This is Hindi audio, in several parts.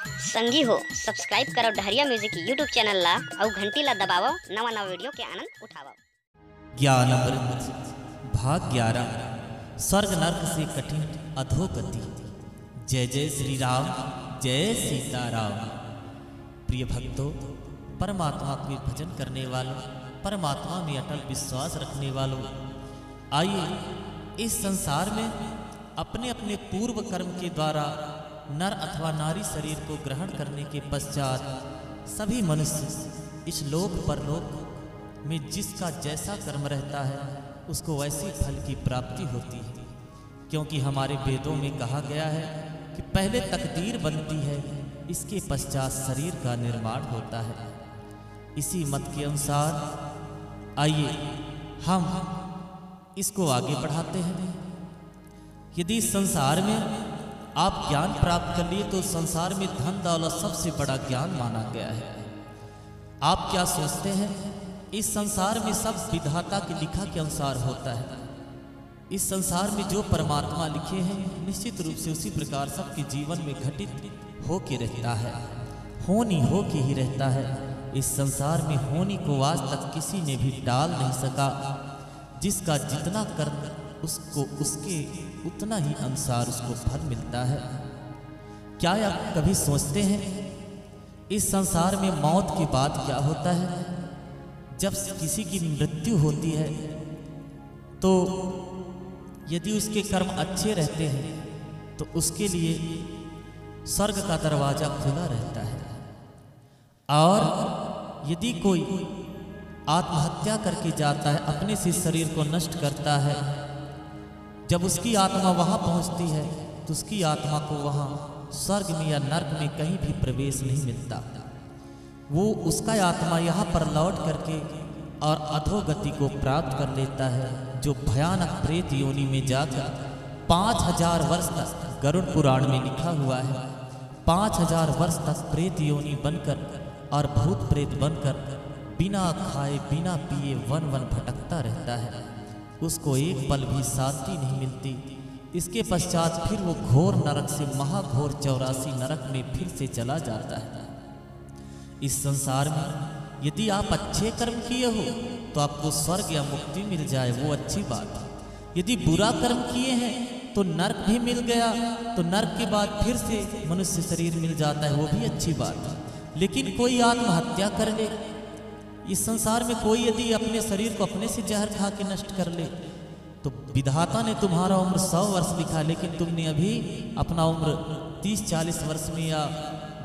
संगी हो सब्सक्राइब करो डहरिया म्यूजिक यूट्यूब चैनल ला और घंटी ला दबावो नवा नवा वीडियो के आनंद उठावो। ज्ञान अमृत भाग 11 स्वर्ग नर्क से कठिन अधोगति। जय जय श्री राम, जय सीताराम। प्रिय भक्तों, परमात्मा के भजन करने वालों, परमात्मा में अटल विश्वास रखने वालों, आइए इस संसार में अपने अपने पूर्व कर्म के द्वारा नर अथवा नारी शरीर को ग्रहण करने के पश्चात सभी मनुष्य इस लोक परलोक में जिसका जैसा कर्म रहता है उसको वैसी फल की प्राप्ति होती है। क्योंकि हमारे वेदों में कहा गया है कि पहले तकदीर बनती है, इसके पश्चात शरीर का निर्माण होता है। इसी मत के अनुसार आइए हम इसको आगे बढ़ाते हैं। यदि संसार में आप ज्ञान प्राप्त कर लिए तो संसार में धन दौलत सबसे बड़ा ज्ञान माना गया है। आप क्या सोचते हैं? इस संसार में सब विधाता की लिखा के अनुसार होता है। इस संसार में जो परमात्मा लिखे हैं निश्चित रूप से उसी प्रकार सबके जीवन में घटित हो के रहता है, होनी हो के ही रहता है। इस संसार में होनी को आज तक किसी ने भी टाल नहीं सका। जिसका जितना कर्म उसको उसके उतना ही अनुसार उसको फल मिलता है। क्या आप कभी सोचते हैं इस संसार में मौत के बाद क्या होता है? जब किसी की मृत्यु होती है तो यदि उसके कर्म अच्छे रहते हैं तो उसके लिए स्वर्ग का दरवाजा खुला रहता है, और यदि कोई आत्महत्या करके जाता है, अपने से शरीर को नष्ट करता है, जब उसकी आत्मा वहां पहुंचती है तो उसकी आत्मा को वहां स्वर्ग में या नर्क में कहीं भी प्रवेश नहीं मिलता। वो उसका आत्मा यहाँ पर लौट करके और अधोगति को प्राप्त कर लेता है, जो भयानक प्रेत योनि में जाकर 5000 वर्ष तक गरुड़ पुराण में लिखा हुआ है 5000 वर्ष तक प्रेत योनि बनकर और भूत प्रेत बनकर बिना खाए बिना पिए वन वन भटकता रहता है। उसको एक पल भी शांति नहीं मिलती। इसके पश्चात फिर वो घोर नरक से महाघोर 84 नरक में फिर से चला जाता है। इस संसार में यदि आप अच्छे कर्म किए हो तो आपको स्वर्ग या मुक्ति मिल जाए, वो अच्छी बात है। यदि बुरा कर्म किए हैं तो नरक भी मिल गया, तो नरक के बाद फिर से मनुष्य शरीर मिल जाता है, वो भी अच्छी बात है। लेकिन कोई आत्महत्या कर ले, इस संसार में कोई यदि अपने शरीर को अपने से जहर खा के नष्ट कर ले, तो विधाता ने तुम्हारा उम्र 100 वर्ष लिखा, लेकिन तुमने अभी अपना उम्र 30-40 वर्ष में या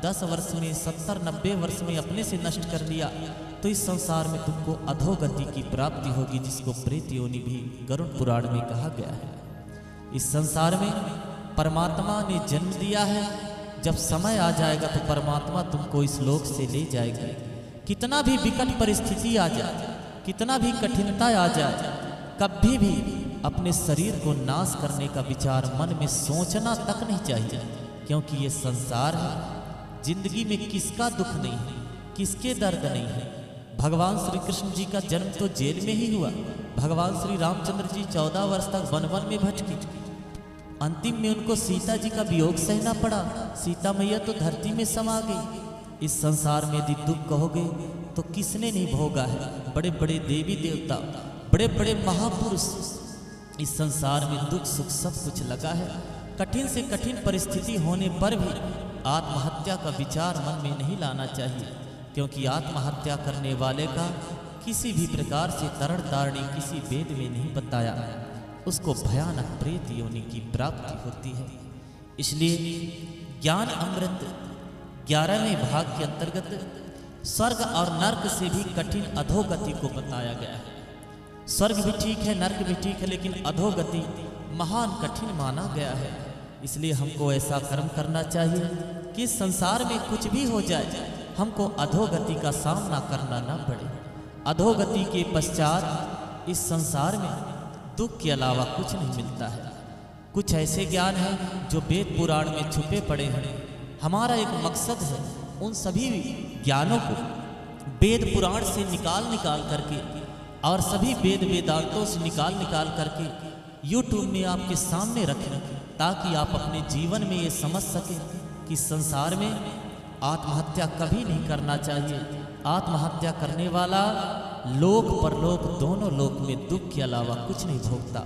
10 वर्ष में 70-90 वर्ष में अपने से नष्ट कर लिया, तो इस संसार में तुमको अधोगति की प्राप्ति होगी, जिसको प्रेत योनि भी गरुड़ पुराण में कहा गया है। इस संसार में परमात्मा ने जन्म दिया है, जब समय आ जाएगा तो परमात्मा तुमको इस लोक से ले जाएगा। कितना भी विकट परिस्थिति आ जाए, कितना भी कठिनता आ जाए, कभी भी अपने शरीर को नाश करने का विचार मन में सोचना तक नहीं चाहिए। क्योंकि ये संसार है, जिंदगी में किसका दुख नहीं है, किसके दर्द नहीं है। भगवान श्री कृष्ण जी का जन्म तो जेल में ही हुआ। भगवान श्री रामचंद्र जी 14 वर्ष तक वन वन में भटके, अंतिम में उनको सीता जी का वियोग सहना पड़ा। सीता मैया तो धरती में समा गई। इस संसार में यदि दुख कहोगे तो किसने नहीं भोगा है? बड़े बड़े देवी देवता, बड़े बड़े महापुरुष, इस संसार में दुख सुख सब कुछ लगा है। कठिन से कठिन परिस्थिति होने पर भी आत्महत्या का विचार मन में नहीं लाना चाहिए। क्योंकि आत्महत्या करने वाले का किसी भी प्रकार से तरण तारणी किसी वेद में नहीं बताया, उसको भयानक प्रेत योनि की प्राप्ति होती है। इसलिए ज्ञान अमृत 11वें भाग के अंतर्गत स्वर्ग और नर्क से भी कठिन अधोगति को बताया गया है। स्वर्ग भी ठीक है, नर्क भी ठीक है, लेकिन अधोगति महान कठिन माना गया है। इसलिए हमको ऐसा कर्म करना चाहिए कि संसार में कुछ भी हो जाए हमको अधोगति का सामना करना ना पड़े। अधोगति के पश्चात इस संसार में दुख के अलावा कुछ नहीं मिलता है। कुछ ऐसे ज्ञान हैं जो वेद पुराण में छुपे पड़े हैं। हमारा एक मकसद है उन सभी ज्ञानों को वेद पुराण से निकाल करके और सभी वेद वेदांतों से निकाल करके YouTube में आपके सामने रखें, ताकि आप अपने जीवन में ये समझ सकें कि संसार में आत्महत्या कभी नहीं करना चाहिए। आत्महत्या करने वाला लोक परलोक दोनों लोक में दुख के अलावा कुछ नहीं भोगता,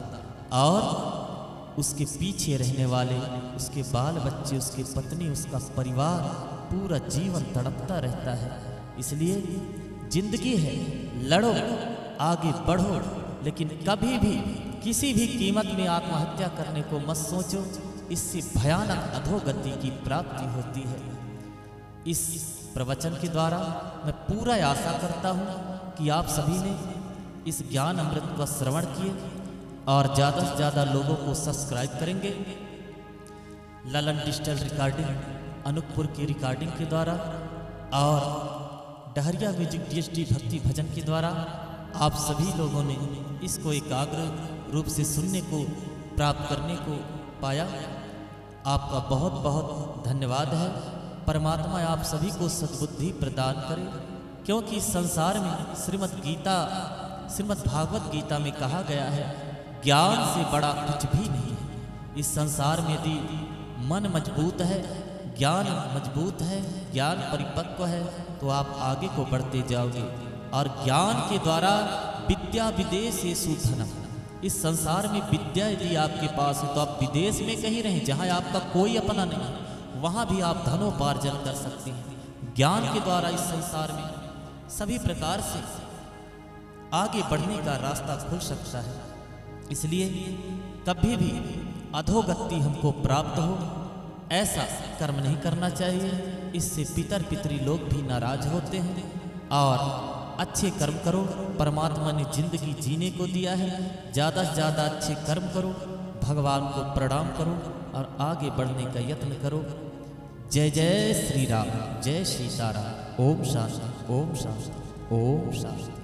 और उसके पीछे रहने वाले, उसके बाल बच्चे, उसकी पत्नी, उसका परिवार पूरा जीवन तड़पता रहता है। इसलिए जिंदगी है, लड़ो, आगे बढ़ो, लेकिन कभी भी किसी भी कीमत में आत्महत्या करने को मत सोचो। इससे भयानक अधोगति की प्राप्ति होती है। इस प्रवचन के द्वारा मैं पूरा आशा करता हूँ कि आप सभी ने इस ज्ञान अमृत का श्रवण किए और ज़्यादा से ज़्यादा लोगों को सब्सक्राइब करेंगे। ललन डिजिटल रिकॉर्डिंग अनूपपुर की रिकॉर्डिंग के द्वारा और डहरिया म्यूजिक DSD भक्ति भजन के द्वारा आप सभी लोगों ने इसको एकाग्र रूप से सुनने को, प्राप्त करने को पाया। आपका बहुत बहुत धन्यवाद है। परमात्मा आप सभी को सद्बुद्धि प्रदान करे, क्योंकि संसार में श्रीमद् भागवत गीता में कहा गया है, ज्ञान से बड़ा कुछ भी नहीं है। इस संसार में यदि मन मजबूत है, ज्ञान मजबूत है, ज्ञान परिपक्व है, तो आप आगे को बढ़ते जाओगे। और ज्ञान के द्वारा विद्या विदेशेषु धनम्, इस संसार में विद्या यदि आपके पास है तो आप विदेश में कहीं रहें, जहाँ आपका कोई अपना नहीं, वहाँ भी आप धनोपार्जन कर सकते हैं। ज्ञान के द्वारा इस संसार में सभी प्रकार से आगे बढ़ने का रास्ता खुल सकता है। इसलिए कभी भी अधोगति हमको प्राप्त हो ऐसा कर्म नहीं करना चाहिए। इससे पितर पितरी लोग भी नाराज होते हैं। और अच्छे कर्म करो, परमात्मा ने जिंदगी जीने को दिया है, ज़्यादा से ज़्यादा अच्छे कर्म करो, भगवान को प्रणाम करो और आगे बढ़ने का यत्न करो। जय जय श्री राम, जय सीताराम। ओम शांति, ओम शांति, ओम शांति।